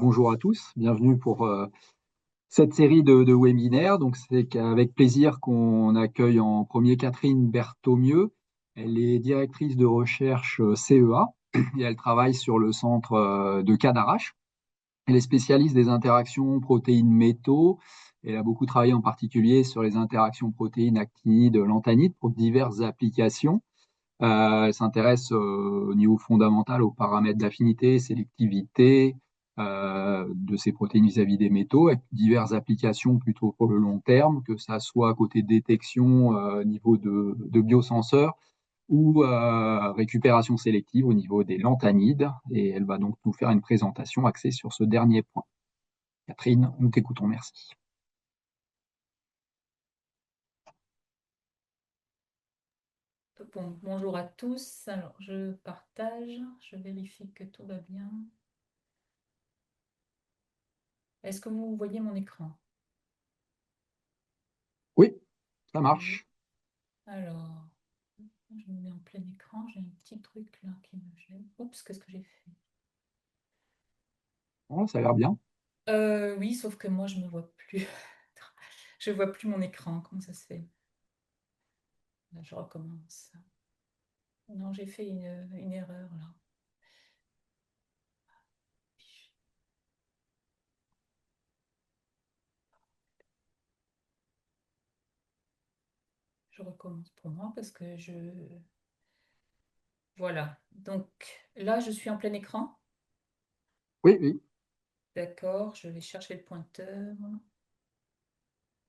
Bonjour à tous, bienvenue pour cette série de webinaires. Donc, c'est avec plaisir qu'on accueille en premier Catherine Berthaumieux. Elle est directrice de recherche CEA et elle travaille sur le centre de Cadarache. Elle est spécialiste des interactions protéines-métaux. Elle a beaucoup travaillé en particulier sur les interactions protéines-actinides-lanthanides pour diverses applications. Elle s'intéresse au niveau fondamental aux paramètres d'affinité, sélectivité de ces protéines vis-à-vis des métaux, avec diverses applications plutôt pour le long terme, que ça soit côté détection niveau de biosenseurs ou récupération sélective au niveau des lanthanides. Et elle va donc nous faire une présentation axée sur ce dernier point. Catherine, nous t'écoutons, merci. Bonjour à tous. Alors, je partage, je vérifie que tout va bien. Est-ce que vous voyez mon écran? Oui, ça Oui. marche. Alors, je me mets en plein écran. J'ai un petit truc là qui me gêne. Oups, qu'est-ce que j'ai fait? Oh, ça a l'air bien. Oui, sauf que moi, je me vois plus. Je vois plus mon écran. Comment ça se fait? Là, je recommence. Non, j'ai fait une erreur là. Je recommence pour moi parce que je... Voilà. Donc là, je suis en plein écran. Oui, oui. D'accord, je vais chercher le pointeur.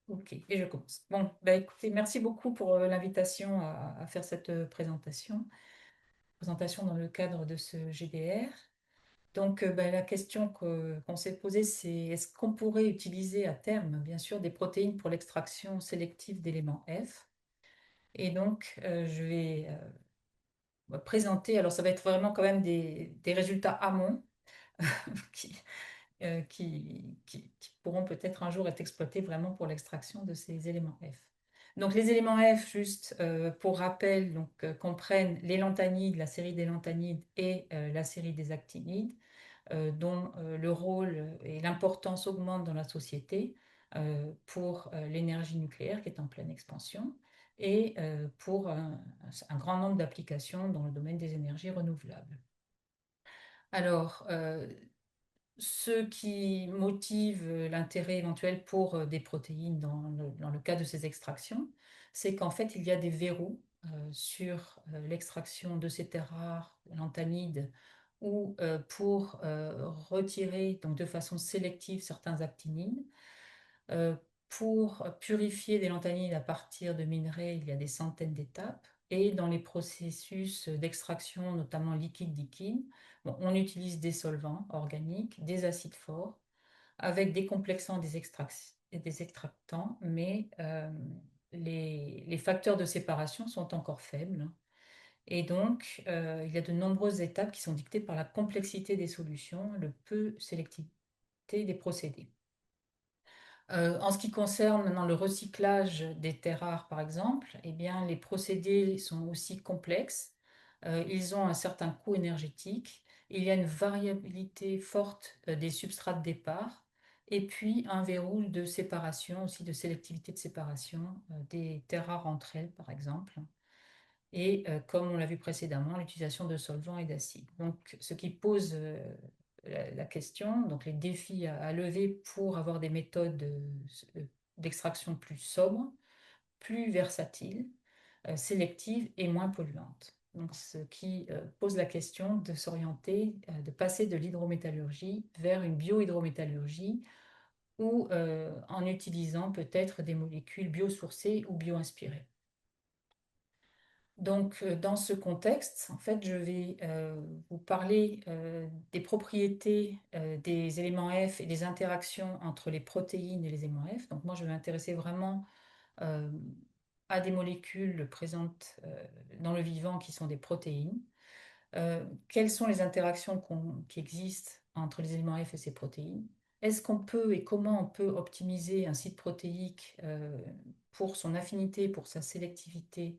Ok, et je commence. Bon, bah écoutez, merci beaucoup pour l'invitation à faire cette présentation dans le cadre de ce GDR. Donc, bah, la question qu'on s'est posée, c'est est-ce qu'on pourrait utiliser à terme, bien sûr, des protéines pour l'extraction sélective d'éléments F? Et donc, je vais présenter, alors ça va être vraiment quand même des résultats amont qui, qui pourront peut-être un jour être exploités vraiment pour l'extraction de ces éléments F. Donc les éléments F, juste pour rappel, donc, comprennent les lanthanides, la série des lanthanides et la série des actinides, dont le rôle et l'importance augmentent dans la société pour l'énergie nucléaire qui est en pleine expansion et pour un grand nombre d'applications dans le domaine des énergies renouvelables. Alors, ce qui motive l'intérêt éventuel pour des protéines dans le cas de ces extractions, c'est qu'en fait, il y a des verrous sur l'extraction de ces terres rares, lanthanides, ou pour retirer donc, de façon sélective certains actinides. Euh, pour purifier des lanthanides à partir de minerais, il y a des centaines d'étapes. Et dans les processus d'extraction, notamment liquide-liquide, bon, on utilise des solvants organiques, des acides forts, avec des complexants et des extractants, mais les facteurs de séparation sont encore faibles. Et donc, il y a de nombreuses étapes qui sont dictées par la complexité des solutions, le peu sélectivité des procédés. En ce qui concerne maintenant le recyclage des terres rares, par exemple, eh bien, les procédés sont aussi complexes. Ils ont un certain coût énergétique. Il y a une variabilité forte des substrats de départ. Et puis un verrou de séparation, aussi de sélectivité de séparation des terres rares entre elles, par exemple. Et comme on l'a vu précédemment, l'utilisation de solvants et d'acides. Donc, ce qui pose la question, donc les défis à lever pour avoir des méthodes d'extraction plus sobres, plus versatiles, sélectives et moins polluantes. Donc, ce qui pose la question de s'orienter, de passer de l'hydrométallurgie vers une biohydrométallurgie ou en utilisant peut-être des molécules biosourcées ou bioinspirées. Donc, dans ce contexte, en fait, je vais vous parler des propriétés des éléments F et des interactions entre les protéines et les éléments F. Donc, moi, je vais m'intéresser vraiment euh, à des molécules présentes dans le vivant qui sont des protéines. Quelles sont les interactions qui existent entre les éléments F et ces protéines? Est-ce qu'on peut et comment on peut optimiser un site protéique pour son affinité, pour sa sélectivité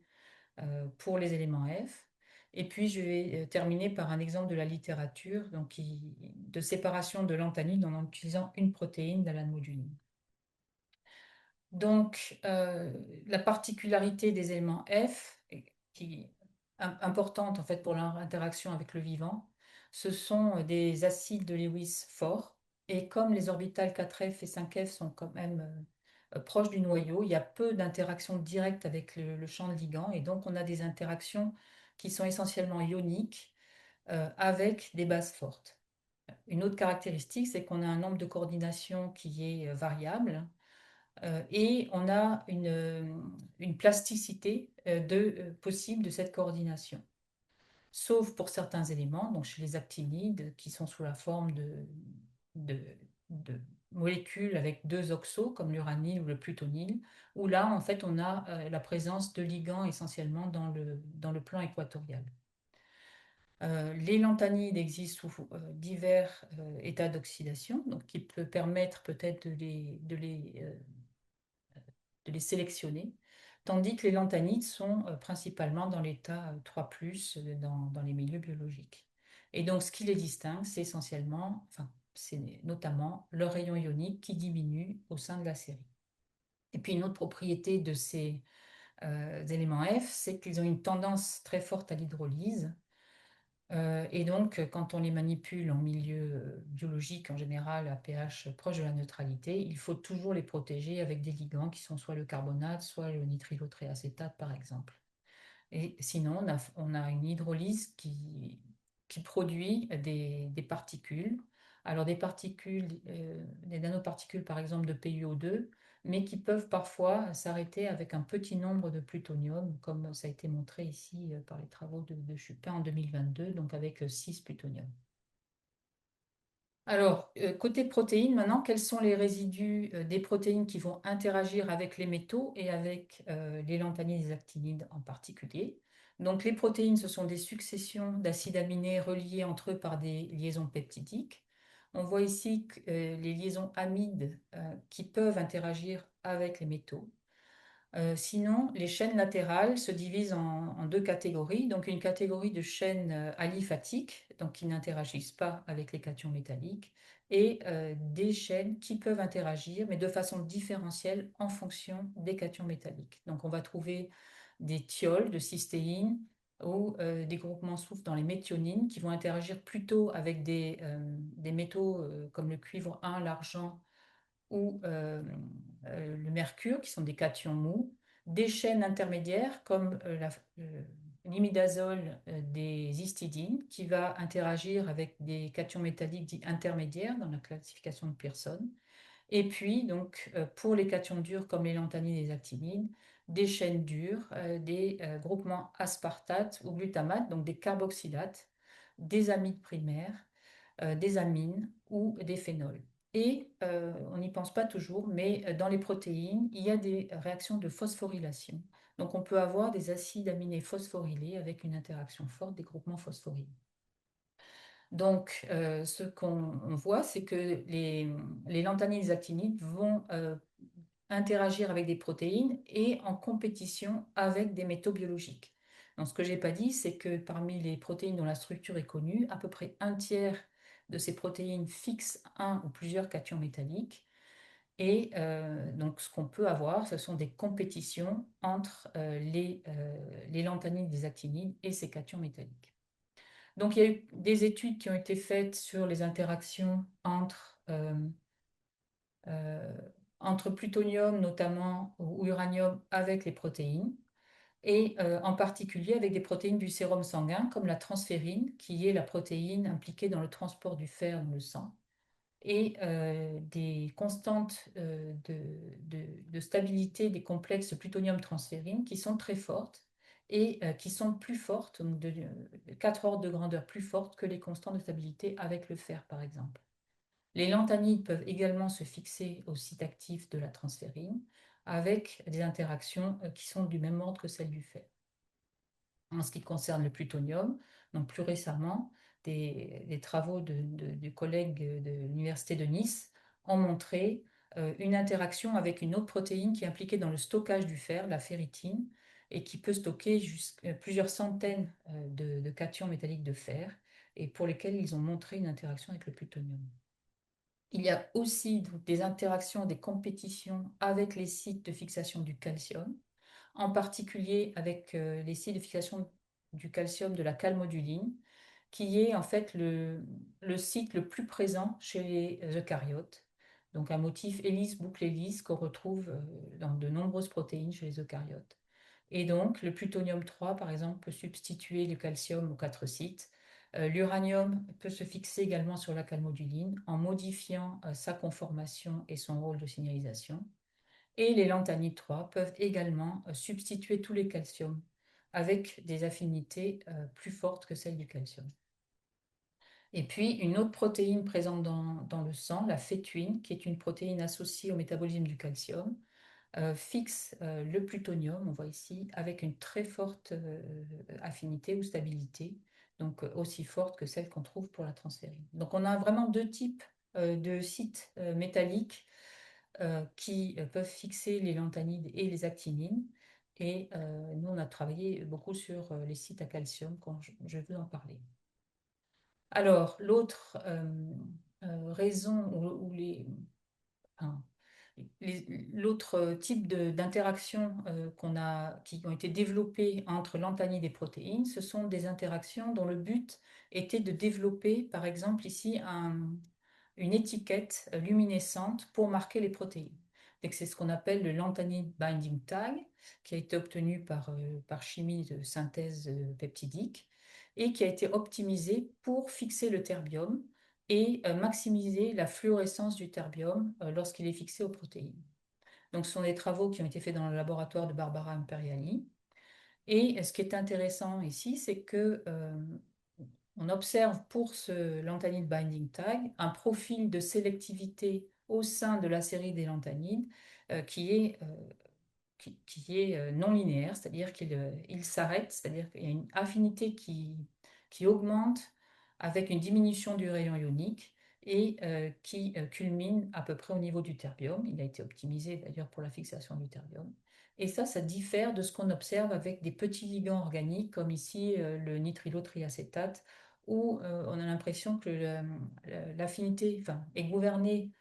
pour les éléments F. Et puis, je vais terminer par un exemple de la littérature, donc de séparation de lantanide en utilisant une protéine d'alamoduline. Donc, la particularité des éléments F, qui est importante en fait pour leur interaction avec le vivant, ce sont des acides de Lewis forts. Et comme les orbitales 4F et 5F sont quand même proches du noyau, il y a peu d'interactions directes avec le champ de ligand. Et donc, on a des interactions qui sont essentiellement ioniques avec des bases fortes. Une autre caractéristique, c'est qu'on a un nombre de coordination qui est variable et on a une plasticité possible de cette coordination. Sauf pour certains éléments, donc chez les actinides, qui sont sous la forme de, de molécules avec deux oxos, comme l'uranyle ou le plutonyle, où là, en fait, on a la présence de ligands essentiellement dans le plan équatorial. Les lanthanides existent sous divers états d'oxydation, donc qui peut permettre peut-être de les sélectionner, tandis que les lanthanides sont principalement dans l'état 3+, dans les milieux biologiques. Et donc, ce qui les distingue, c'est essentiellement, enfin, c'est notamment leur rayon ionique qui diminue au sein de la série. Et puis, une autre propriété de ces éléments F, c'est qu'ils ont une tendance très forte à l'hydrolyse. Et donc, quand on les manipule en milieu biologique, en général à pH proche de la neutralité, il faut toujours les protéger avec des ligands qui sont soit le carbonate, soit le nitrylotréacétate, par exemple. Et sinon, on a une hydrolyse qui produit des particules. Alors des particules, des nanoparticules par exemple de PiO2, mais qui peuvent parfois s'arrêter avec un petit nombre de plutonium, comme ça a été montré ici par les travaux de Chupin en 2022, donc avec 6 plutonium. Alors, côté protéines, maintenant, quels sont les résidus des protéines qui vont interagir avec les métaux et avec les lanthanides et les actinides en particulier? Donc, les protéines, ce sont des successions d'acides aminés reliés entre eux par des liaisons peptidiques. On voit ici que, les liaisons amides qui peuvent interagir avec les métaux. Sinon, les chaînes latérales se divisent en deux catégories. Donc, une catégorie de chaînes aliphatiques, donc qui n'interagissent pas avec les cations métalliques, et des chaînes qui peuvent interagir, mais de façon différentielle en fonction des cations métalliques. Donc, on va trouver des thiols de cystéine ou des groupements soufre dans les méthionines qui vont interagir plutôt avec des métaux comme le cuivre 1, l'argent ou le mercure, qui sont des cations mous, des chaînes intermédiaires comme l'imidazole des histidines, qui va interagir avec des cations métalliques dits intermédiaires dans la classification de Pearson. Et puis, donc, pour les cations dures comme les lanthanides et les actinides, des chaînes dures, des groupements aspartate ou glutamate, donc des carboxylates, des amides primaires, des amines ou des phénols. Et on n'y pense pas toujours, mais dans les protéines, il y a des réactions de phosphorylation. Donc on peut avoir des acides aminés phosphorylés avec une interaction forte des groupements phosphorylés. Donc ce qu'on voit, c'est que les lanthanides et les actinides vont interagir avec des protéines et en compétition avec des métaux biologiques. Donc, ce que je n'ai pas dit, c'est que parmi les protéines dont la structure est connue, à peu près un tiers de ces protéines fixent un ou plusieurs cations métalliques. Et donc, ce qu'on peut avoir, ce sont des compétitions entre les lanthanides, les actinides et ces cations métalliques. Donc, il y a eu des études qui ont été faites sur les interactions euh, entre plutonium notamment ou uranium avec les protéines et en particulier avec des protéines du sérum sanguin comme la transférine qui est la protéine impliquée dans le transport du fer dans le sang et des constantes de stabilité des complexes plutonium-transférine qui sont très fortes et qui sont plus fortes, donc de 4 ordres de grandeur plus fortes que les constantes de stabilité avec le fer par exemple. Les lanthanides peuvent également se fixer au site actif de la transférine avec des interactions qui sont du même ordre que celles du fer. En ce qui concerne le plutonium, donc plus récemment, des travaux de collègues de l'Université de Nice ont montré une interaction avec une autre protéine qui est impliquée dans le stockage du fer, la ferritine, et qui peut stocker plusieurs centaines de cations métalliques de fer et pour lesquels ils ont montré une interaction avec le plutonium. Il y a aussi donc, des interactions, des compétitions avec les sites de fixation du calcium, en particulier avec les sites de fixation du calcium de la calmoduline, qui est en fait le site le plus présent chez les eucaryotes. Donc un motif hélice-boucle-hélice qu'on retrouve dans de nombreuses protéines chez les eucaryotes. Et donc le plutonium 3, par exemple, peut substituer le calcium aux quatre sites. L'uranium peut se fixer également sur la calmoduline en modifiant sa conformation et son rôle de signalisation. Et les lanthanides 3 peuvent également substituer tous les calciums avec des affinités plus fortes que celles du calcium. Et puis, une autre protéine présente dans le sang, la fétuine, qui est une protéine associée au métabolisme du calcium, fixe le plutonium, on voit ici, avec une très forte affinité ou stabilité, donc aussi forte que celle qu'on trouve pour la transférine. Donc, on a vraiment deux types de sites métalliques qui peuvent fixer les lanthanides et les actinines. Et nous, on a travaillé beaucoup sur les sites à calcium, quand je vais vous en parler. Alors, l'autre raison ou enfin, l'autre type d'interactions qui ont été développées entre lanthanides et protéines, ce sont des interactions dont le but était de développer, par exemple ici, une étiquette luminescente pour marquer les protéines. C'est ce qu'on appelle le lanthanide binding tag, qui a été obtenu par chimie de synthèse peptidique et qui a été optimisé pour fixer le terbium et maximiser la fluorescence du terbium lorsqu'il est fixé aux protéines. Donc, ce sont des travaux qui ont été faits dans le laboratoire de Barbara Imperiali. Et ce qui est intéressant ici, c'est que on observe pour ce lanthanide binding tag un profil de sélectivité au sein de la série des lanthanides qui est non linéaire, c'est-à-dire qu'il s'arrête, c'est-à-dire qu'il y a une affinité qui augmente avec une diminution du rayon ionique et qui culmine à peu près au niveau du terbium. Il a été optimisé d'ailleurs pour la fixation du terbium. Et ça diffère de ce qu'on observe avec des petits ligands organiques, comme ici le nitrilotriacétate, où on a l'impression que l'affinité est gouvernée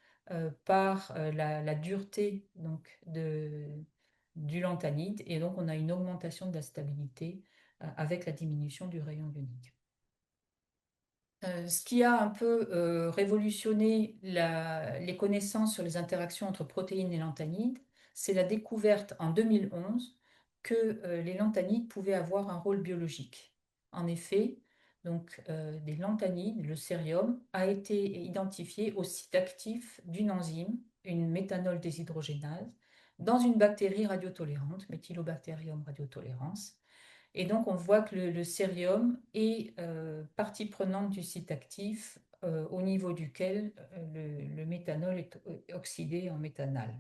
par la dureté donc, du lanthanide, et donc on a une augmentation de la stabilité avec la diminution du rayon ionique. Ce qui a un peu révolutionné les connaissances sur les interactions entre protéines et lanthanides, c'est la découverte en 2011 que les lanthanides pouvaient avoir un rôle biologique. En effet, donc, des lanthanides, le cérium, a été identifié au site actif d'une enzyme, une méthanol déshydrogénase, dans une bactérie radiotolérante, Methylobacterium radiotolerans. Et donc, on voit que le cérium est partie prenante du site actif au niveau duquel le méthanol est oxydé en méthanal.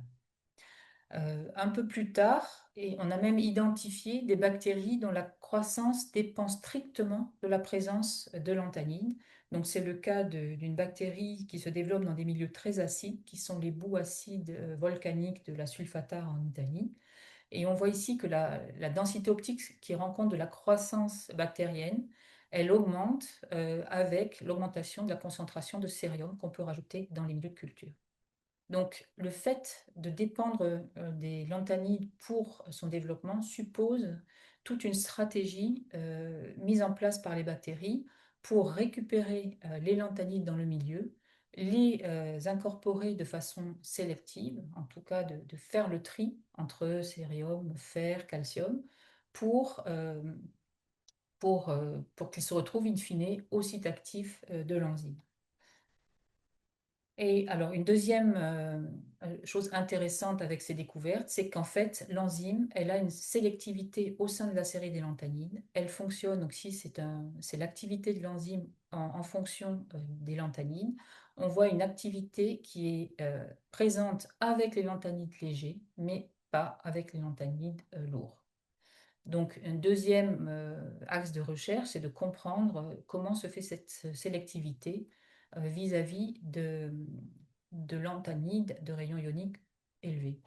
Un peu plus tard, et on a même identifié des bactéries dont la croissance dépend strictement de la présence de lanthanide. Donc, c'est le cas d'une bactérie qui se développe dans des milieux très acides, qui sont les boues acides volcaniques de la sulfatare en Italie. Et on voit ici que la densité optique qui rend compte de la croissance bactérienne, elle augmente avec l'augmentation de la concentration de cérium qu'on peut rajouter dans les milieux de culture. Donc, le fait de dépendre des lanthanides pour son développement suppose toute une stratégie mise en place par les bactéries pour récupérer les lanthanides dans le milieu, les incorporer de façon sélective, en tout cas de faire le tri entre cérium, fer, calcium, pour, euh, pour qu'ils se retrouvent in fine au site actif de l'enzyme. Et alors, une deuxième chose intéressante avec ces découvertes, c'est qu'en fait, l'enzyme, elle a une sélectivité au sein de la série des lanthanides. Elle fonctionne, donc si c'est l'activité de l'enzyme en fonction des lanthanides, on voit une activité qui est présente avec les lanthanides légers, mais pas avec les lanthanides lourds. Donc, un deuxième axe de recherche, c'est de comprendre comment se fait cette sélectivité vis-à-vis de lanthanides de rayon ionique élevé.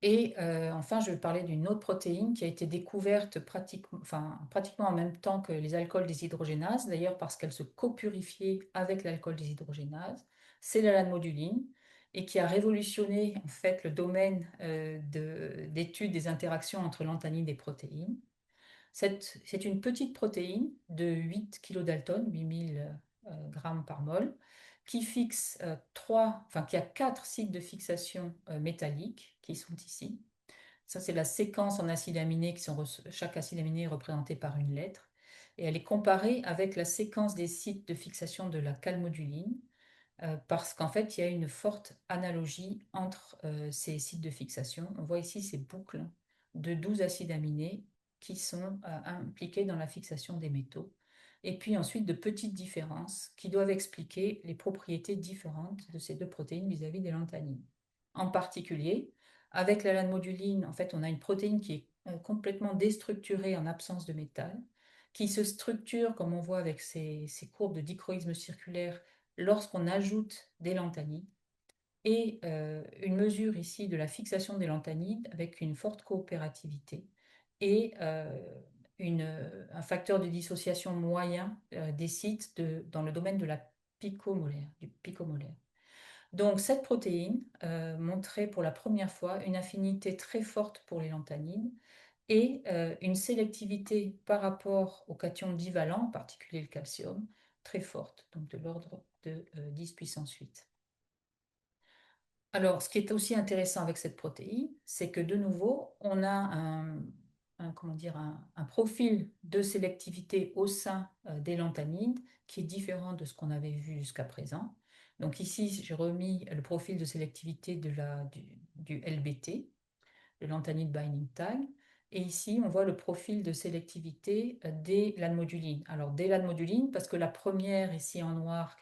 Et enfin, je vais parler d'une autre protéine qui a été découverte pratiquement en même temps que les alcools déshydrogénases, d'ailleurs parce qu'elle se copurifiait avec l'alcool déshydrogénase. C'est la lamoduline et qui a révolutionné en fait le domaine d'étude des interactions entre lantanide et protéines. C'est une petite protéine de 8 kilodaltons, 8000 grammes par mol, qui fixe qui a 4 sites de fixation métalliques qui sont ici. Ça, c'est la séquence en acides aminés chaque acide aminé est représenté par une lettre. Et elle est comparée avec la séquence des sites de fixation de la calmoduline, parce qu'en fait, il y a une forte analogie entre ces sites de fixation. On voit ici ces boucles de 12 acides aminés qui sont impliqués dans la fixation des métaux. Et puis ensuite, de petites différences qui doivent expliquer les propriétés différentes de ces deux protéines vis-à-vis des lanthanines. En particulier, avec la lamoduline, en fait, on a une protéine qui est complètement déstructurée en absence de métal, qui se structure, comme on voit avec ces courbes de dichroïsme circulaire, lorsqu'on ajoute des lanthanides, et une mesure ici de la fixation des lanthanides avec une forte coopérativité et un facteur de dissociation moyen des sites dans le domaine de la picomolaire, du picomolaire. Donc cette protéine montrait pour la première fois une affinité très forte pour les lanthanides et une sélectivité par rapport aux cations divalents, en particulier le calcium, très forte, donc de l'ordre de 10 puissance 8. Alors, ce qui est aussi intéressant avec cette protéine, c'est que de nouveau, on a comment dire, un profil de sélectivité au sein des lanthanides qui est différent de ce qu'on avait vu jusqu'à présent. Donc ici, j'ai remis le profil de sélectivité du LBT, le lanthanide binding tag. Et ici, on voit le profil de sélectivité des lanmodulines. Alors, des lanmodulines, parce que la première, ici en noir,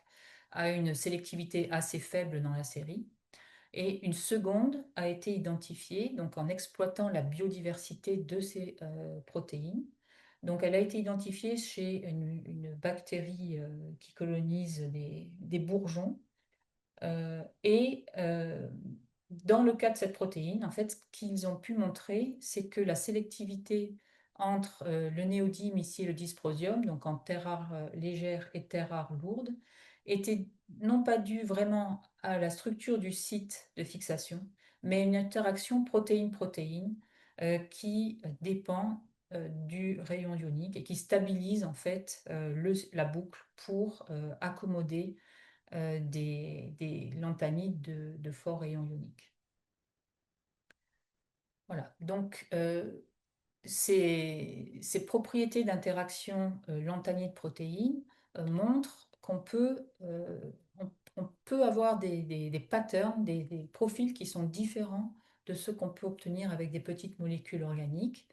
a une sélectivité assez faible dans la série. Et une seconde a été identifiée donc en exploitant la biodiversité de ces protéines. Donc, elle a été identifiée chez une bactérie qui colonise des bourgeons. Dans le cas de cette protéine, en fait, ce qu'ils ont pu montrer, c'est que la sélectivité entre le néodyme ici et le dysprosium, donc en terre rare légère et terre rare lourde, était non pas due vraiment à la structure du site de fixation, mais à une interaction protéine-protéine qui dépend du rayon ionique et qui stabilise en fait la boucle pour accommoder des lanthanides de fort rayon ionique. Voilà, donc ces propriétés d'interaction lanthanide-protéine montrent on peut avoir des patterns, des profils qui sont différents de ceux qu'on peut obtenir avec des petites molécules organiques.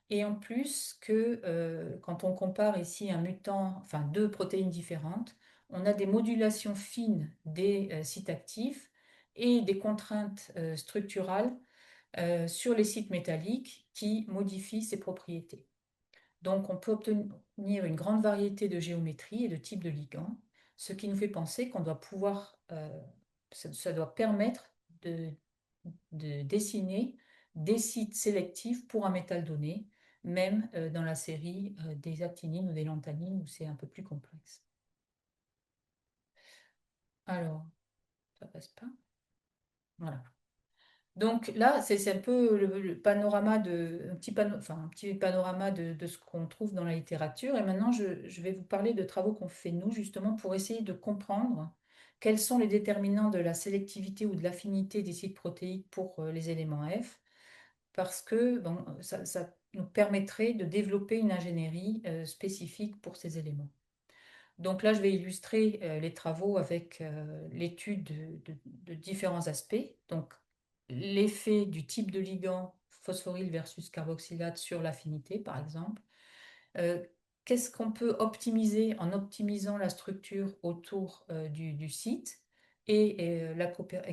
Et en plus que quand on compare ici un mutant, enfin deux protéines différentes, on a des modulations fines des sites actifs et des contraintes structurales sur les sites métalliques qui modifient ces propriétés. Donc on peut obtenir une grande variété de géométrie et de types de ligands, ce qui nous fait penser qu'on doit pouvoir, ça doit permettre de, de dessiner des sites sélectifs pour un métal donné, même dans la série des actinines ou des lanthanines où c'est un peu plus complexe. Alors, ça passe pas. Voilà. Donc là, c'est un peu le panorama un petit panorama de ce qu'on trouve dans la littérature. Et maintenant, je vais vous parler de travaux qu'on fait nous, justement, pour essayer de comprendre quels sont les déterminants de la sélectivité ou de l'affinité des sites protéiques pour les éléments F, parce que bon, ça nous permettrait de développer une ingénierie spécifique pour ces éléments. Donc là, je vais illustrer les travaux avec l'étude de différents aspects. Donc, l'effet du type de ligand phosphoryle versus carboxylate sur l'affinité, par exemple. Euh, Qu'est-ce qu'on peut optimiser en optimisant la structure autour du site et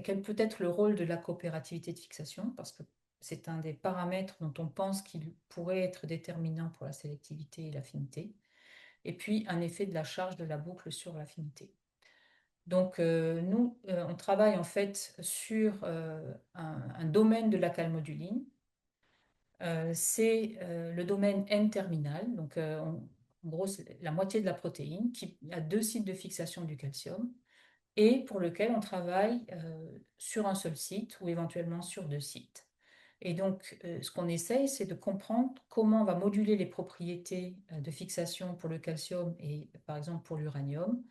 quel peut être le rôle de la coopérativité de fixation, parce que c'est un des paramètres dont on pense qu'il pourrait être déterminant pour la sélectivité et l'affinité et puis un effet de la charge de la boucle sur l'affinité. Donc, nous, on travaille en fait sur un domaine de la calmoduline. C'est le domaine N-terminal, donc en gros, c'est la moitié de la protéine qui a deux sites de fixation du calcium et pour lequel on travaille sur un seul site ou éventuellement sur deux sites. Et donc, ce qu'on essaye, c'est de comprendre comment on va moduler les propriétés de fixation pour le calcium et par exemple pour l'uranium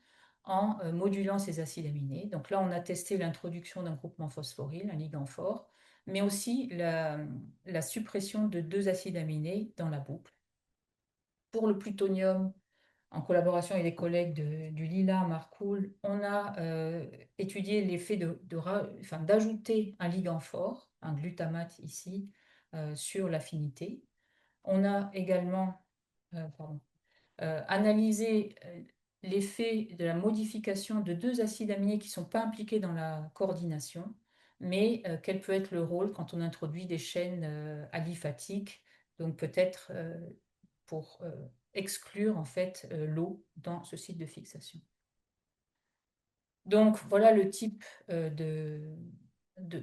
en modulant ces acides aminés. Donc là, on a testé l'introduction d'un groupement phosphoryle, un ligand fort, mais aussi la suppression de deux acides aminés dans la boucle. Pour le plutonium, en collaboration avec des collègues du Lila, Marcoule, on a étudié l'effet d'ajouter un ligand fort, un glutamate ici, sur l'affinité. On a également analysé l'effet de la modification de deux acides aminés qui ne sont pas impliqués dans la coordination, mais quel peut être le rôle quand on introduit des chaînes aliphatiques, donc peut-être pour exclure en fait l'eau dans ce site de fixation. Donc voilà le type de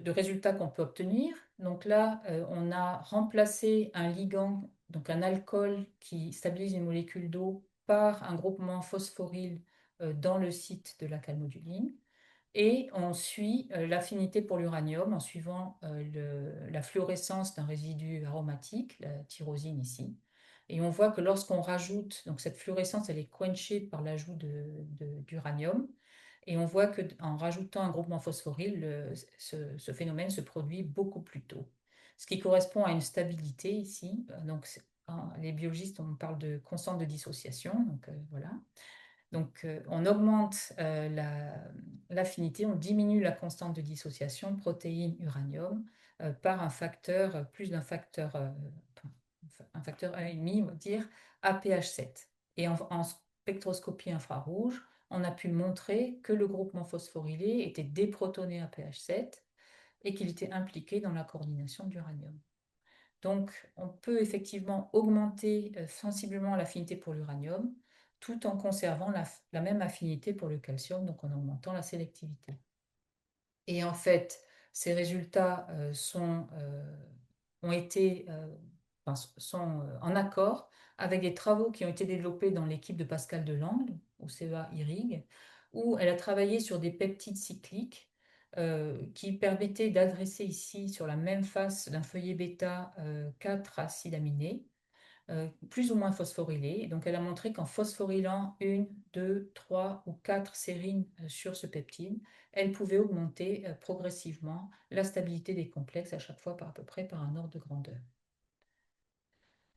résultats qu'on peut obtenir. Donc là, on a remplacé un ligand, donc un alcool qui stabilise une molécule d'eau, par un groupement phosphoryle dans le site de la calmoduline. Et on suit l'affinité pour l'uranium en suivant la fluorescence d'un résidu aromatique, la tyrosine ici. Et on voit que lorsqu'on rajoute, donc cette fluorescence, elle est quenchée par l'ajout d'uranium. Et on voit qu'en rajoutant un groupement phosphoryle, ce phénomène se produit beaucoup plus tôt. Ce qui correspond à une stabilité ici. Donc, les biologistes, on parle de constante de dissociation. Donc, voilà. Donc, on augmente l'affinité, on diminue la constante de dissociation protéine-uranium par un facteur, plus d'un facteur, un facteur 1,5, on va dire, APH7. Et en spectroscopie infrarouge, on a pu montrer que le groupement phosphorylé était déprotoné APH7 et qu'il était impliqué dans la coordination d'uranium. Donc, on peut effectivement augmenter sensiblement l'affinité pour l'uranium tout en conservant la même affinité pour le calcium, donc en augmentant la sélectivité. Et en fait, ces résultats ont été, sont en accord avec des travaux qui ont été développés dans l'équipe de Pascal Delangle, au CEA IRIG, où elle a travaillé sur des peptides cycliques qui permettaient d'adresser ici, sur la même face d'un feuillet bêta, quatre acides aminés plus ou moins phosphorylés. Et donc, elle a montré qu'en phosphorylant une, deux, trois ou quatre sérines sur ce peptide, elle pouvait augmenter progressivement la stabilité des complexes à chaque fois par à peu près par un ordre de grandeur.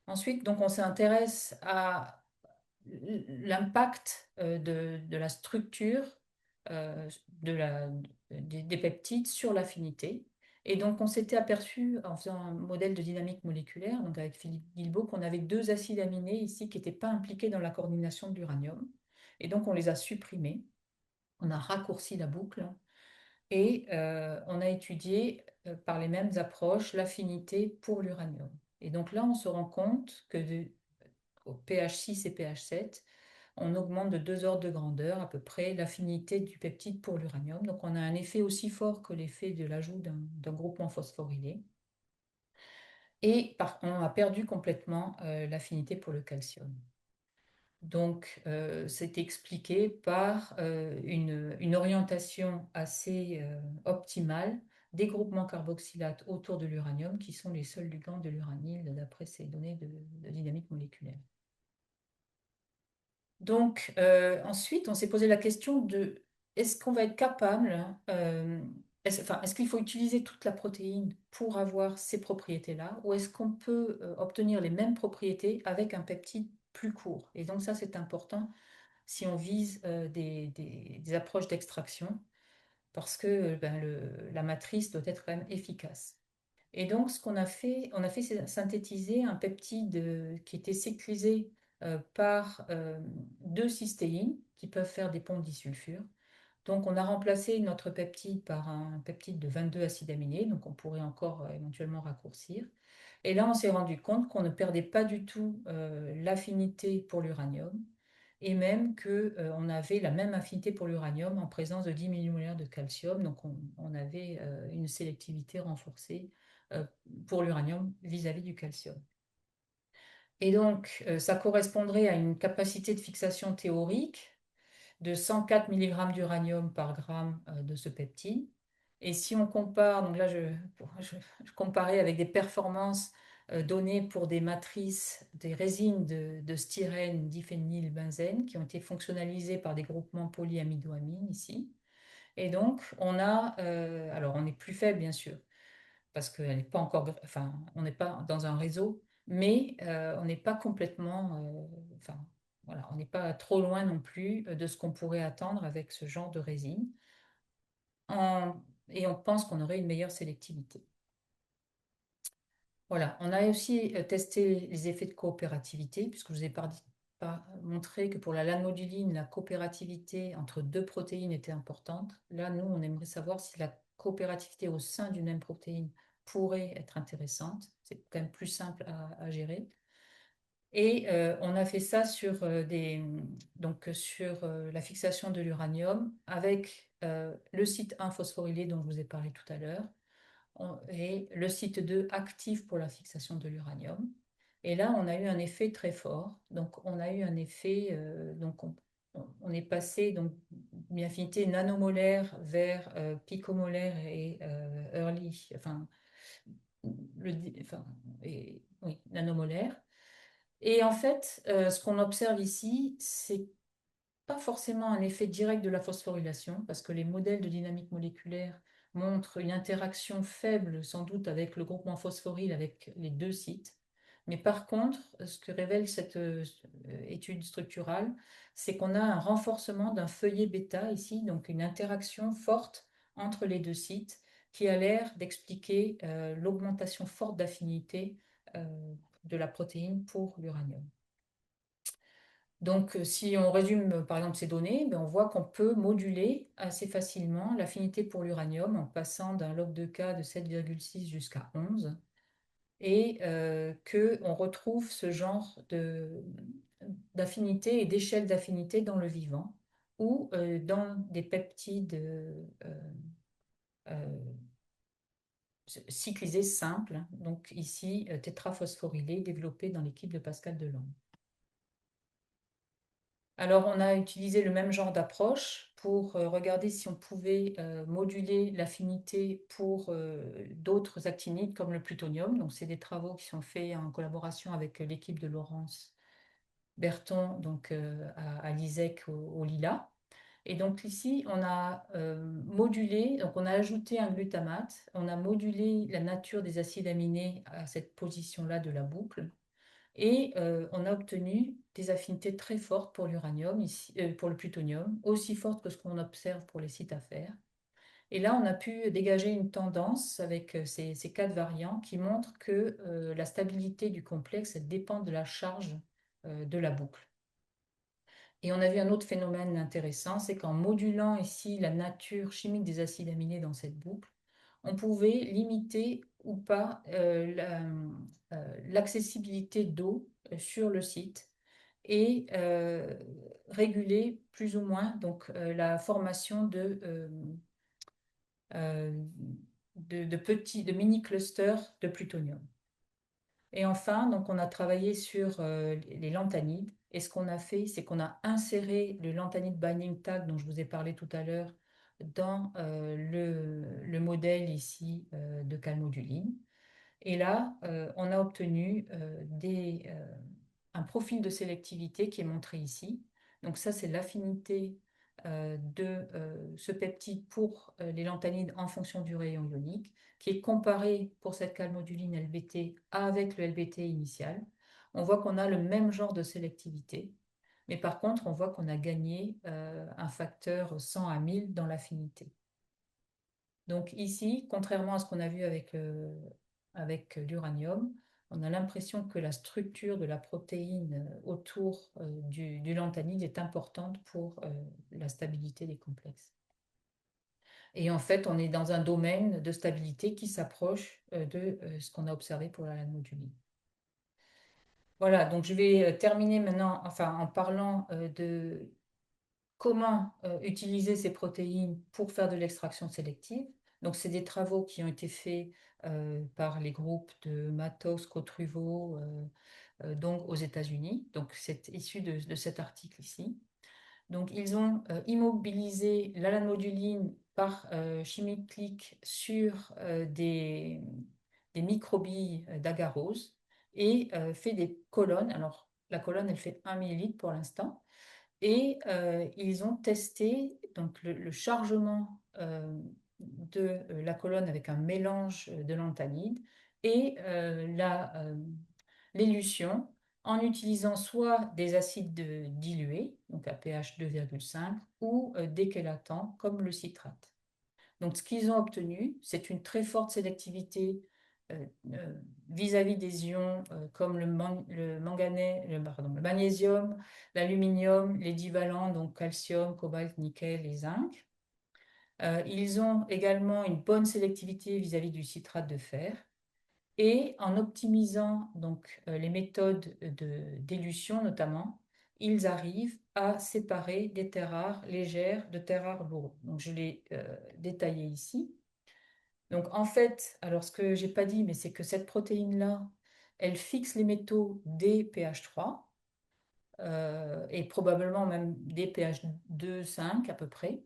Ensuite, donc, on s'intéresse à l'impact de la structure des peptides sur l'affinité. Et donc, on s'était aperçu en faisant un modèle de dynamique moléculaire, donc avec Philippe Guilbeault, qu'on avait deux acides aminés ici qui n'étaient pas impliqués dans la coordination de l'uranium. Et donc, on les a supprimés. On a raccourci la boucle et on a étudié par les mêmes approches l'affinité pour l'uranium. Et donc là, on se rend compte que au pH 6 et pH 7, on augmente de 2 ordres de grandeur à peu près l'affinité du peptide pour l'uranium. Donc on a un effet aussi fort que l'effet de l'ajout d'un groupement phosphorylé. Et on a perdu complètement l'affinité pour le calcium. Donc c'est expliqué par une orientation assez optimale des groupements carboxylates autour de l'uranium qui sont les seuls ligands de l'uranyle d'après ces données de dynamique moléculaire. Donc, ensuite, on s'est posé la question de est-ce qu'on va être capable, est-ce qu'il faut utiliser toute la protéine pour avoir ces propriétés-là, ou est-ce qu'on peut obtenir les mêmes propriétés avec un peptide plus court? Et donc, ça, c'est important si on vise des approches d'extraction, parce que ben, la matrice doit être quand même efficace. Et donc, ce qu'on a fait, on a fait synthétiser un peptide qui était cyclisé par deux cystéines qui peuvent faire des ponts disulfure. Donc, on a remplacé notre peptide par un peptide de 22 acides aminés, donc on pourrait encore éventuellement raccourcir. Et là, on s'est rendu compte qu'on ne perdait pas du tout l'affinité pour l'uranium et même qu'on avait la même affinité pour l'uranium en présence de 10 millimolaires de calcium. Donc on avait une sélectivité renforcée euh, pour l'uranium vis-à-vis du calcium. Et donc, ça correspondrait à une capacité de fixation théorique de 104 mg d'uranium par gramme de ce peptide. Et si on compare, donc là je comparais avec des performances données pour des matrices, des résines de styrène diphénylbenzène qui ont été fonctionnalisées par des groupements polyamidoamines ici. Et donc alors on est plus faible bien sûr, parce qu'elle n'est pas encore, enfin, on n'est pas dans un réseau, mais on n'est pas complètement, enfin, voilà, on n'est pas trop loin non plus de ce qu'on pourrait attendre avec ce genre de résine. Et on pense qu'on aurait une meilleure sélectivité. Voilà, on a aussi testé les effets de coopérativité, puisque je vous ai montré que pour la lamoduline, la coopérativité entre deux protéines était importante. Là, nous, on aimerait savoir si la coopérativité au sein d'une même protéine pourrait être intéressante. C'est quand même plus simple à gérer. Et on a fait ça sur, la fixation de l'uranium avec le site 1 phosphorylé dont je vous ai parlé tout à l'heure et le site 2 actif pour la fixation de l'uranium. Et là, on a eu un effet très fort. Donc, on a eu un effet, on est passé d'une affinité nanomolaire vers picomolaire et early, oui, nanomolaire. Et en fait, ce qu'on observe ici, c'est pas forcément un effet direct de la phosphorylation, parce que les modèles de dynamique moléculaire montrent une interaction faible, sans doute, avec le groupement phosphoryle, avec les deux sites. Mais par contre, ce que révèle cette étude structurale, c'est qu'on a un renforcement d'un feuillet bêta ici, donc une interaction forte entre les deux sites, qui a l'air d'expliquer l'augmentation forte d'affinité de la protéine pour l'uranium. Donc, si on résume par exemple ces données, ben, on voit qu'on peut moduler assez facilement l'affinité pour l'uranium en passant d'un log de K de 7,6 jusqu'à 11 et qu'on retrouve ce genre d'affinité et d'échelle d'affinité dans le vivant ou dans des peptides euh, cyclisés simples, donc ici tétraphosphorylés développés dans l'équipe de Pascal Delange. Alors, on a utilisé le même genre d'approche pour regarder si on pouvait moduler l'affinité pour d'autres actinides comme le plutonium. Donc, c'est des travaux qui sont faits en collaboration avec l'équipe de Laurence Berton donc, à l'ISEC au Lila. Et donc ici, on a modulé, donc on a ajouté un glutamate, on a modulé la nature des acides aminés à cette position-là de la boucle. Et on a obtenu des affinités très fortes pour l'uranium, pour le plutonium, aussi fortes que ce qu'on observe pour les sites à fer. Et là, on a pu dégager une tendance avec ces quatre variants qui montrent que la stabilité du complexe elle dépend de la charge de la boucle. Et on a vu un autre phénomène intéressant, c'est qu'en modulant ici la nature chimique des acides aminés dans cette boucle, on pouvait limiter ou pas l'accessibilité d'eau sur le site et réguler plus ou moins donc, la formation euh, de mini-clusters de plutonium. Et enfin, donc on a travaillé sur les lanthanides. Et ce qu'on a fait, c'est qu'on a inséré le lanthanide binding tag dont je vous ai parlé tout à l'heure dans le modèle ici de calmoduline. Et là, on a obtenu un profil de sélectivité qui est montré ici. Donc ça, c'est l'affinité de ce peptide pour les lanthanides en fonction du rayon ionique, qui est comparé pour cette calmoduline LBT avec le LBT initial. On voit qu'on a le même genre de sélectivité, mais par contre, on voit qu'on a gagné un facteur 100 à 1000 dans l'affinité. Donc ici, contrairement à ce qu'on a vu avec l'uranium, on a l'impression que la structure de la protéine autour du lanthanide est importante pour la stabilité des complexes. Et en fait, on est dans un domaine de stabilité qui s'approche de ce qu'on a observé pour la lamoduline. Voilà, donc je vais terminer maintenant, enfin, en parlant de comment utiliser ces protéines pour faire de l'extraction sélective. Donc, c'est des travaux qui ont été faits par les groupes de Matos, Cotruvo, donc aux États-Unis. Donc, c'est issu de cet article ici. Donc, ils ont immobilisé l'allanoduline par chimie clique sur des microbilles d'agarose et fait des colonnes. Alors, la colonne, elle fait 1 millilitre pour l'instant. Et ils ont testé donc, le chargement de la colonne avec un mélange de lantanide et l'élution en utilisant soit des acides dilués, donc à pH 2,5, ou des chélatants comme le citrate. Donc, ce qu'ils ont obtenu, c'est une très forte sélectivité euh, euh, vis-à-vis des ions comme le manganèse, pardon, le magnésium, l'aluminium, les divalents, donc calcium, cobalt, nickel et zinc. Ils ont également une bonne sélectivité vis-à-vis du citrate de fer. Et en optimisant donc, les méthodes d'élution notamment, ils arrivent à séparer des terres rares légères de terres rares lourdes. Donc, je l'ai détaillé ici. Donc en fait, alors ce que j'ai pas dit, mais c'est que cette protéine-là, elle fixe les métaux des pH 3 et probablement même des pH 2,5 à peu près.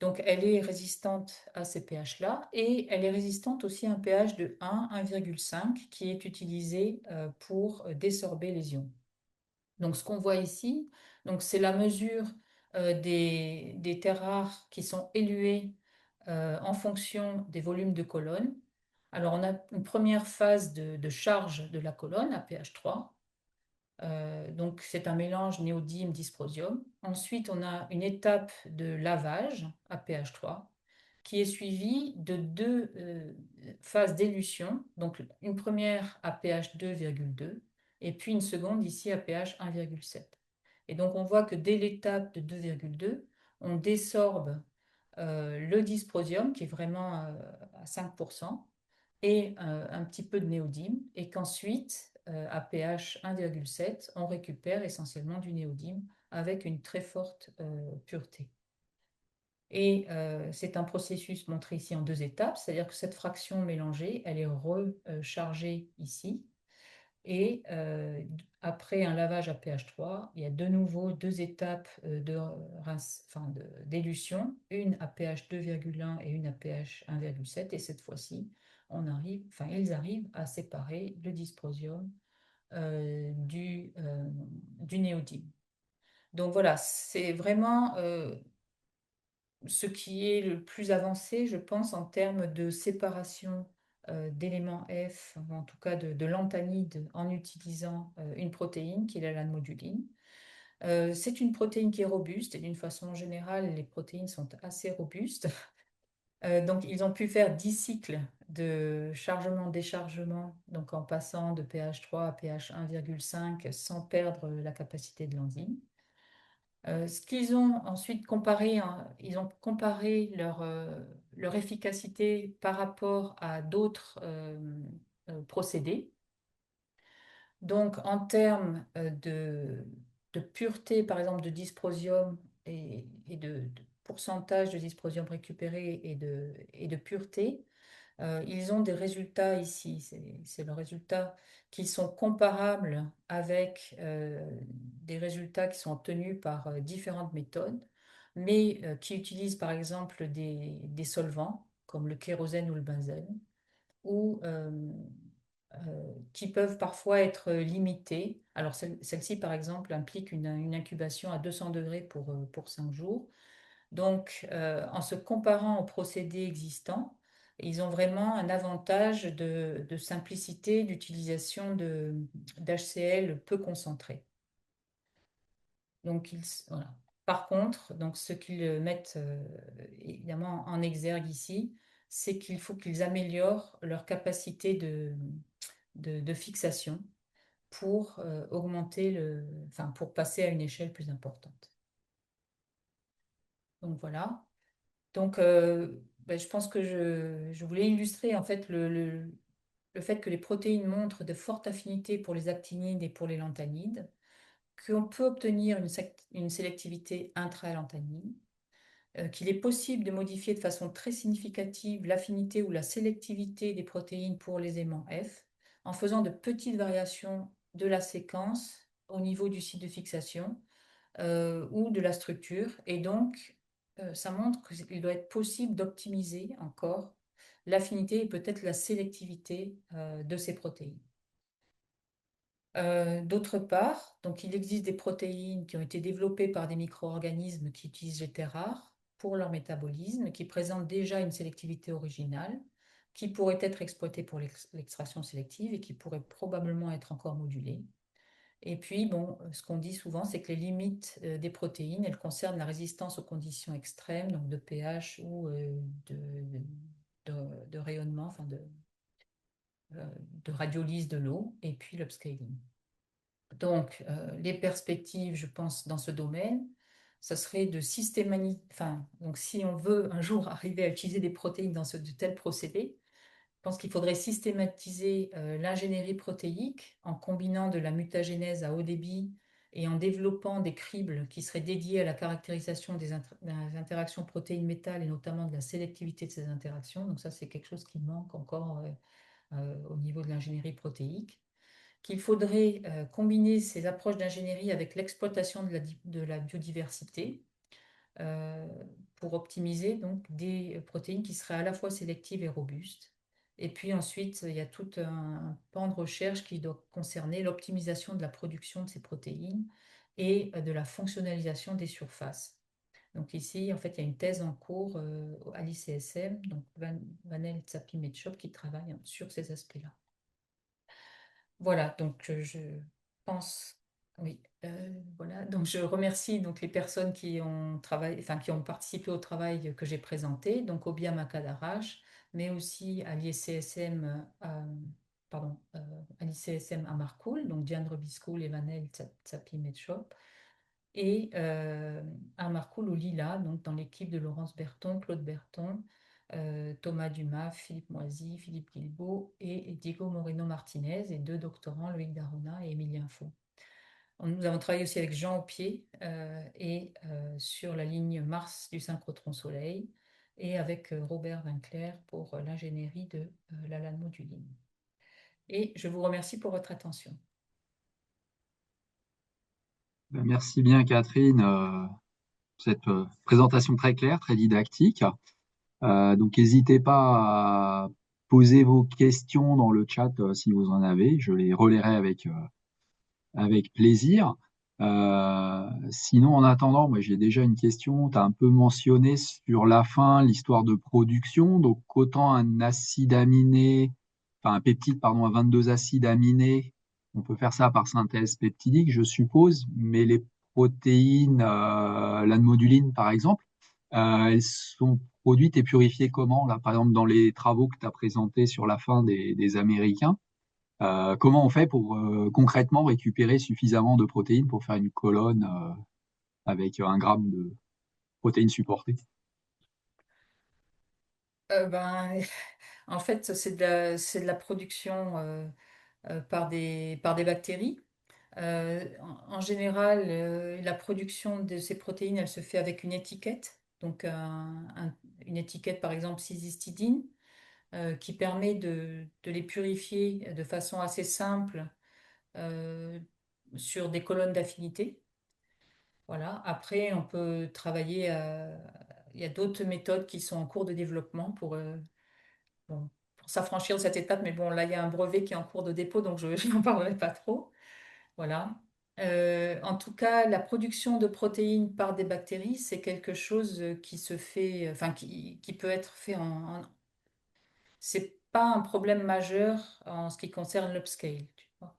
Donc elle est résistante à ces pH-là et elle est résistante aussi à un pH de 1, 1,5 qui est utilisé pour désorber les ions. Donc, ce qu'on voit ici, donc, c'est la mesure des terres rares qui sont éluées en fonction des volumes de colonne. Alors, on a une première phase de charge de la colonne à pH 3. Donc, c'est un mélange néodyme-dysprosium. Ensuite, on a une étape de lavage à pH 3 qui est suivie de deux phases d'élution. Donc, une première à pH 2,2 et puis une seconde ici à pH 1,7. Et donc, on voit que dès l'étape de 2,2, on désorbe le dysprosium qui est vraiment à 5% et un petit peu de néodyme, et qu'ensuite, à pH 1,7, on récupère essentiellement du néodyme avec une très forte pureté. Et c'est un processus montré ici en deux étapes, c'est-à-dire que cette fraction mélangée, elle est rechargée ici. Et après un lavage à pH 3, il y a de nouveau deux étapes d'élution, une à pH 2,1 et une à pH 1,7. Et cette fois-ci, ils arrivent à séparer le dysprosium du néodyme. Donc voilà, c'est vraiment ce qui est le plus avancé, je pense, en termes de séparation d'éléments F, ou en tout cas de lanthanides, en utilisant une protéine qui est la lamoduline. C'est une protéine qui est robuste et d'une façon générale, les protéines sont assez robustes. Donc, ils ont pu faire 10 cycles de chargement-déchargement, donc en passant de pH 3 à pH 1,5 sans perdre la capacité de l'enzyme. Ce qu'ils ont ensuite comparé, hein, ils ont comparé leur efficacité par rapport à d'autres procédés. Donc, en termes de pureté, par exemple, de dysprosium et de pourcentage de dysprosium récupéré et de pureté, ils ont des résultats ici. C'est leurs résultats qui sont comparables avec des résultats qui sont obtenus par différentes méthodes, mais qui utilisent par exemple des solvants comme le kérosène ou le benzène, ou qui peuvent parfois être limitées. Alors celle-ci, par exemple, implique une incubation à 200 degrés pour 5 jours. Donc, en se comparant aux procédés existants, ils ont vraiment un avantage de simplicité d'utilisation d'HCl peu concentré. Donc, voilà. Par contre, donc, ce qu'ils mettent évidemment en exergue ici, c'est qu'il faut qu'ils améliorent leur capacité de fixation pour pour passer à une échelle plus importante. Donc voilà. Donc, je pense que je voulais illustrer en fait le fait que les protéines montrent de fortes affinités pour les actinides et pour les lanthanides, qu'on peut obtenir une sélectivité intralantanine, qu'il est possible de modifier de façon très significative l'affinité ou la sélectivité des protéines pour les aimants F en faisant de petites variations de la séquence au niveau du site de fixation ou de la structure. Et donc, ça montre qu'il doit être possible d'optimiser encore l'affinité et peut-être la sélectivité de ces protéines. D'autre part, donc il existe des protéines qui ont été développées par des micro-organismes qui utilisent les terres rares pour leur métabolisme, qui présentent déjà une sélectivité originale, qui pourrait être exploitée pour l'extraction sélective et qui pourrait probablement être encore modulée. Et puis, bon, ce qu'on dit souvent, c'est que les limites des protéines, elles concernent la résistance aux conditions extrêmes, donc de pH ou de rayonnement, enfin de radiolyse de l'eau, et puis l'upscaling. Donc, les perspectives, je pense, dans ce domaine, ça serait de systématiser, enfin, donc si on veut un jour arriver à utiliser des protéines dans de tels procédés, je pense qu'il faudrait systématiser l'ingénierie protéique en combinant de la mutagénèse à haut débit et en développant des cribles qui seraient dédiés à la caractérisation des interactions protéines-métal et notamment de la sélectivité de ces interactions. Donc ça, c'est quelque chose qui manque encore au niveau de l'ingénierie protéique. Qu'il faudrait combiner ces approches d'ingénierie avec l'exploitation de la biodiversité euh, pour optimiser donc des protéines qui seraient à la fois sélectives et robustes. Et puis ensuite, il y a tout un pan de recherche qui doit concerner l'optimisation de la production de ces protéines et de la fonctionnalisation des surfaces. Donc ici, en fait, il y a une thèse en cours à l'ICSM, donc Vanel Tsapi-Metchop, qui travaille sur ces aspects-là. Voilà, donc je pense, oui, voilà. Donc je remercie donc les personnes qui ont travaillé, enfin qui ont participé au travail que j'ai présenté, donc au BIA Macadarache, mais aussi à l'ICSM, pardon, à l'ICSM à Marcoule, donc Diane Robiscoul, Evanel Tsapi Medshop, et à Marcoule au Lila, donc dans l'équipe de Laurence Berton, Claude Berton, Thomas Dumas, Philippe Moisy, Philippe Guilbeault et Diego Moreno Martinez et deux doctorants, Loïc Darona et Émilien Faux. Nous avons travaillé aussi avec Jean Aupier et sur la ligne Mars du synchrotron Soleil et avec Robert Winkler pour l'ingénierie de la LAN moduline. Et je vous remercie pour votre attention. Ben, merci bien, Catherine, pour cette présentation très claire, très didactique. Donc, n'hésitez pas à poser vos questions dans le chat si vous en avez. Je les relayerai avec plaisir. Sinon, en attendant, moi j'ai déjà une question. Tu as un peu mentionné sur la fin l'histoire de production. Donc, autant un acide aminé, enfin un peptide, pardon, à 22 acides aminés, on peut faire ça par synthèse peptidique, je suppose, mais les protéines, l'anmoduline par exemple, elles sont produites et purifiées comment, là, par exemple, dans les travaux que tu as présentés sur la fin des Américains? Comment on fait pour concrètement récupérer suffisamment de protéines pour faire une colonne avec 1 gramme de protéines supportées? Ben, en fait, c'est de la production par des bactéries. En général, la production de ces protéines, elle se fait avec une étiquette. Donc, une étiquette, par exemple, cystidine, qui permet de les purifier de façon assez simple euh, sur des colonnes d'affinité. Voilà. Après, on peut travailler. Il y a d'autres méthodes qui sont en cours de développement bon, pour s'affranchir de cette étape. Mais bon, là, il y a un brevet qui est en cours de dépôt, donc je n'en parlerai pas trop. Voilà. En tout cas, la production de protéines par des bactéries, c'est quelque chose qui se fait, enfin, qui peut être fait c'est pas un problème majeur en ce qui concerne l'upscale, tu vois.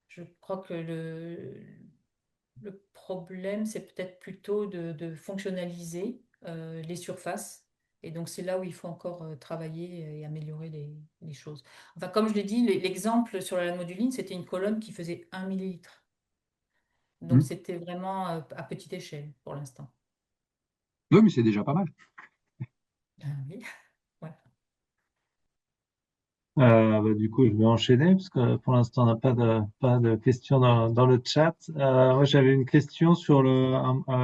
Je crois que le problème, c'est peut-être plutôt de fonctionnaliser les surfaces. Et donc, c'est là où il faut encore travailler et améliorer les choses. Enfin, comme je l'ai dit, l'exemple sur la moduline, c'était une colonne qui faisait 1 millilitre. Donc, Hmm. c'était vraiment à petite échelle pour l'instant. Oui, mais c'est déjà pas mal. Ah oui, voilà. Du coup, je vais enchaîner parce que pour l'instant, on n'a pas de questions dans le chat. Moi, j'avais une question sur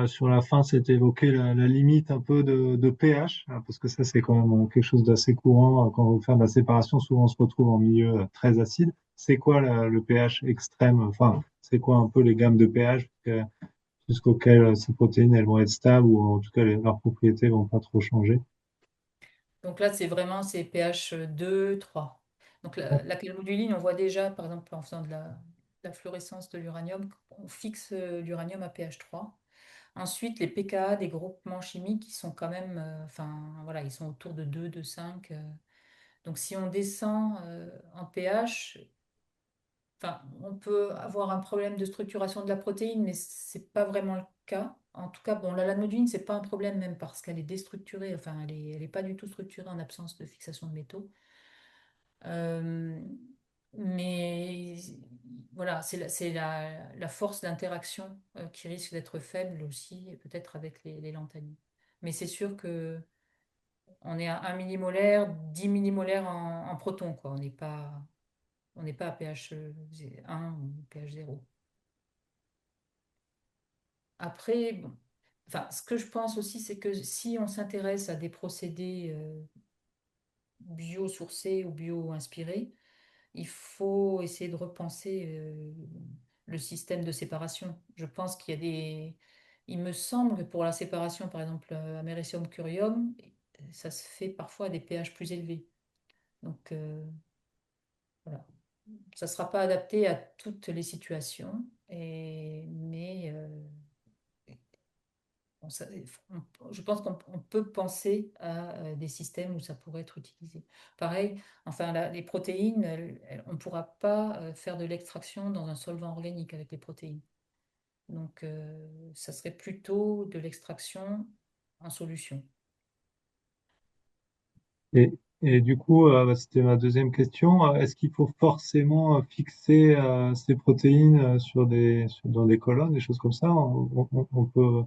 sur la fin, c'était évoqué la limite un peu de pH, parce que ça, c'est quand même quelque chose d'assez courant. Quand on veut faire de la séparation, souvent, on se retrouve en milieu très acide. C'est quoi le pH extrême? Enfin, c'est quoi un peu les gammes de pH jusqu'auxquelles ces protéines, elles vont être stables ou en tout cas, leurs propriétés vont pas trop changer? Donc là, c'est vraiment ces pH 2, 3. Donc la calmoduline, on voit déjà, par exemple, en faisant de la fluorescence de l'uranium, on fixe l'uranium à pH 3. Ensuite, les pKa des groupements chimiques, ils sont quand même, enfin voilà, ils sont autour de 2, de 5. Donc si on descend en pH, enfin, on peut avoir un problème de structuration de la protéine, mais c'est pas vraiment le cas. En tout cas, bon, la lamoduline, c'est pas un problème même parce qu'elle est déstructurée, enfin, elle est pas du tout structurée en absence de fixation de métaux. Euh, mais voilà, c'est la force d'interaction qui risque d'être faible aussi, et peut-être avec les lanthanides. Mais c'est sûr que on est à 1 millimolaire, 10 millimolaires en protons, quoi. On n'est pas à pH 1 ou pH 0. Après, bon, enfin, ce que je pense aussi, c'est que si on s'intéresse à des procédés biosourcés ou bio-inspirés, il faut essayer de repenser le système de séparation. Je pense qu'il y a des... Il me semble que pour la séparation, par exemple, américium-curium, ça se fait parfois à des pH plus élevés. Donc, voilà. Ça ne sera pas adapté à toutes les situations, mais je pense qu'on peut penser à des systèmes où ça pourrait être utilisé. Pareil, enfin, les protéines, on ne pourra pas faire de l'extraction dans un solvant organique avec les protéines. Donc, ça serait plutôt de l'extraction en solution. Et, et du coup, c'était ma deuxième question. Est-ce qu'il faut forcément fixer ces protéines dans des colonnes, des choses comme ça? On peut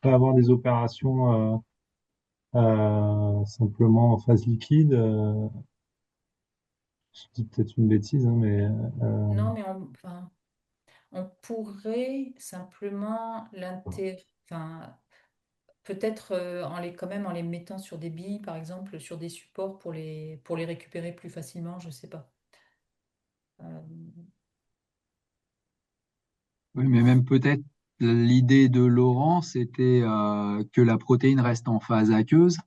pas avoir des opérations simplement en phase liquide. Je dis peut-être une bêtise, hein, mais Non, mais enfin, on pourrait simplement enfin, peut-être quand même en les mettant sur des billes, par exemple, sur des supports pour les récupérer plus facilement, je ne sais pas. Euh, Oui, mais même peut-être l'idée de Laurent, c'était que la protéine reste en phase aqueuse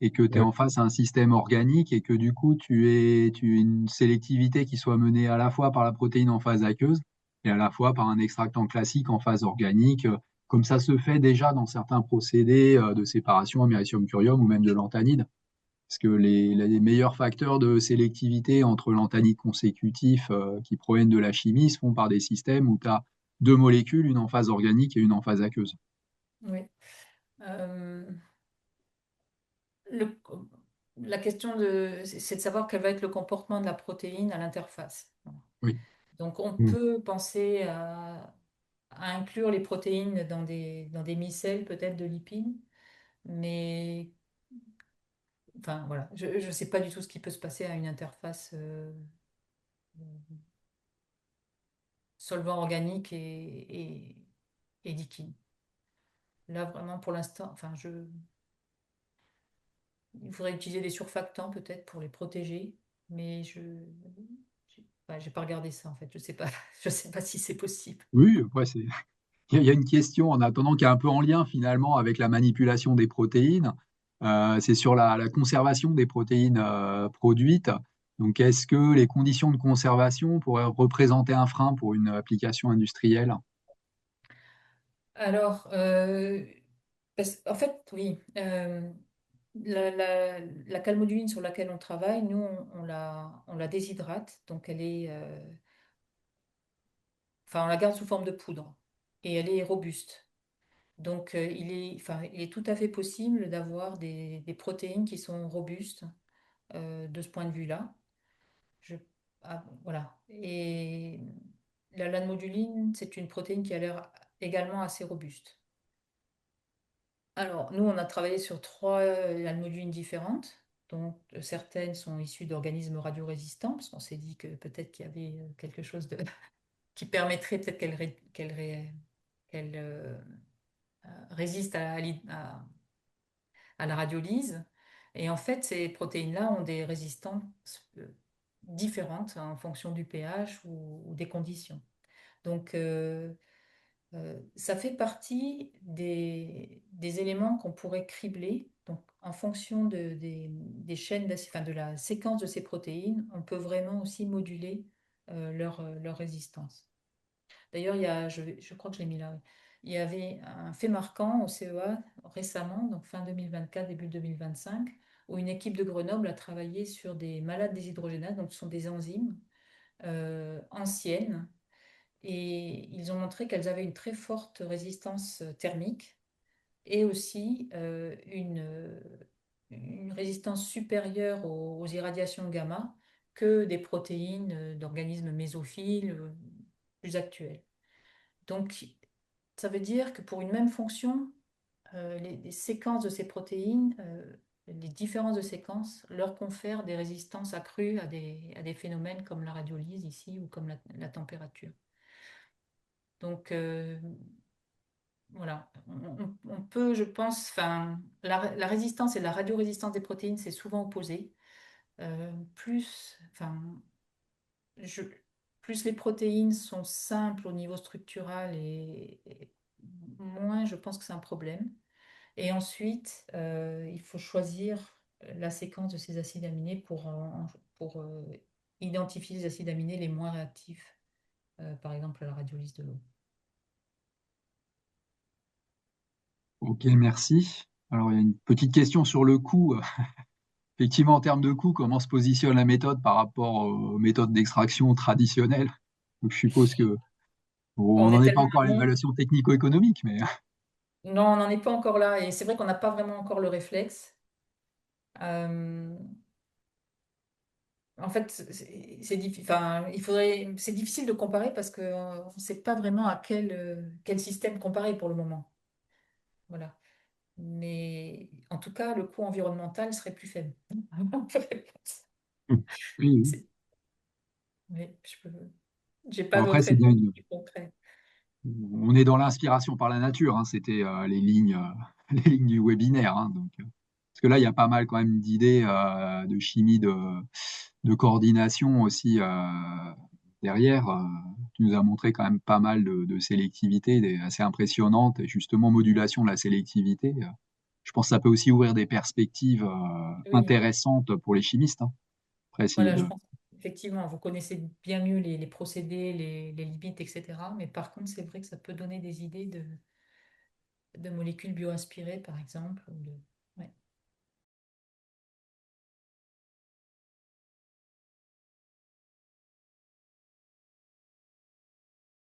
et que tu es ouais. en face à un système organique et que du coup, tu as une sélectivité qui soit menée à la fois par la protéine en phase aqueuse et à la fois par un extractant classique en phase organique, comme ça se fait déjà dans certains procédés de séparation américium-curium ou même de lanthanide. Parce que les meilleurs facteurs de sélectivité entre lanthanides consécutifs qui proviennent de la chimie se font par des systèmes où tu as deux molécules, une en phase organique et une en phase aqueuse. oui. Euh, le- la question c'est de savoir quel va être le comportement de la protéine à l'interface. Voilà. Oui. Donc, on Hmm. peut penser à inclure les protéines dans des micelles peut-être de lipides, mais enfin voilà, je ne sais pas du tout ce qui peut se passer à une interface solvant organique et liquide. Là, vraiment, pour l'instant, enfin, il faudrait utiliser des surfactants peut-être pour les protéger, mais j'ai pas regardé ça en fait. Je sais pas, je sais pas si c'est possible. Oui, après, il y a une question en attendant qui est un peu en lien finalement avec la manipulation des protéines. C'est sur la conservation des protéines produites. Donc, est-ce que les conditions de conservation pourraient représenter un frein pour une application industrielle? Alors, en fait, oui, la calmoduline sur laquelle on travaille, nous, on la déshydrate, donc enfin, on la garde sous forme de poudre et elle est robuste. Donc, il est tout à fait possible d'avoir des protéines qui sont robustes de ce point de vue-là. Je- voilà. Et la lamoduline, c'est une protéine qui a l'air également assez robuste. Alors, nous, on a travaillé sur trois lalmodulines différentes. dont certaines sont issues d'organismes radiorésistants, parce qu'on s'est dit que peut-être qu'il y avait quelque chose qui permettrait peut-être qu'elles résistent à la radiolyse. Et en fait, ces protéines-là ont des résistances euh, différentes en fonction du pH ou des conditions. Donc, ça fait partie des éléments qu'on pourrait cribler. Donc, en fonction des chaînes enfin, de la séquence de ces protéines, on peut vraiment aussi moduler leur résistance. D'ailleurs, je crois que je l'ai mis là, oui. Il y avait un fait marquant au CEA récemment, donc fin 2024, début 2025, où une équipe de Grenoble a travaillé sur des malades déshydrogénases, donc ce sont des enzymes anciennes, et ils ont montré qu'elles avaient une très forte résistance thermique et aussi une résistance supérieure aux irradiations gamma que des protéines d'organismes mésophiles plus actuels. Donc, ça veut dire que pour une même fonction, les séquences de ces protéines, les différences de séquences, leur confèrent des résistances accrues à des phénomènes comme la radiolyse ici ou comme la température. Donc, voilà, on peut, je pense, enfin, la résistance et la radiorésistance des protéines, c'est souvent opposé. Enfin, je- plus les protéines sont simples au niveau structural et moins je pense que c'est un problème. Et ensuite, il faut choisir la séquence de ces acides aminés pour identifier les acides aminés les moins réactifs, par exemple à la radiolyse de l'eau. Ok, merci. Alors, il y a une petite question sur le coût. Effectivement, en termes de coût, comment se positionne la méthode par rapport aux méthodes d'extraction traditionnelles? Donc, je suppose que on On n'en est est pas tellement encore à bon. l'évaluation technico-économique, mais Non, on n'en est pas encore là. Et c'est vrai qu'on n'a pas vraiment encore le réflexe. Euh, En fait, enfin, c'est difficile de comparer parce qu'on ne sait pas vraiment à quel système comparer pour le moment. Voilà. Mais en tout cas, le coût environnemental serait plus faible. oui. C'est- Mais j'ai Bon, pas après, d'autres c'est bien réponses plus concrètes. on est dans l'inspiration par la nature, hein. C'était les lignes, les lignes du webinaire, hein, donc, parce que là, il y a pas mal quand même d'idées de chimie de coordination aussi derrière. Tu nous as montré quand même pas mal de sélectivité assez impressionnante et justement modulation de la sélectivité. Je pense que ça peut aussi ouvrir des perspectives Oui, intéressantes pour les chimistes, hein. Après, essayer voilà, je de. pense effectivement, vous connaissez bien mieux les procédés, les limites, etc. Mais par contre, c'est vrai que ça peut donner des idées de molécules bioaspirées, par exemple,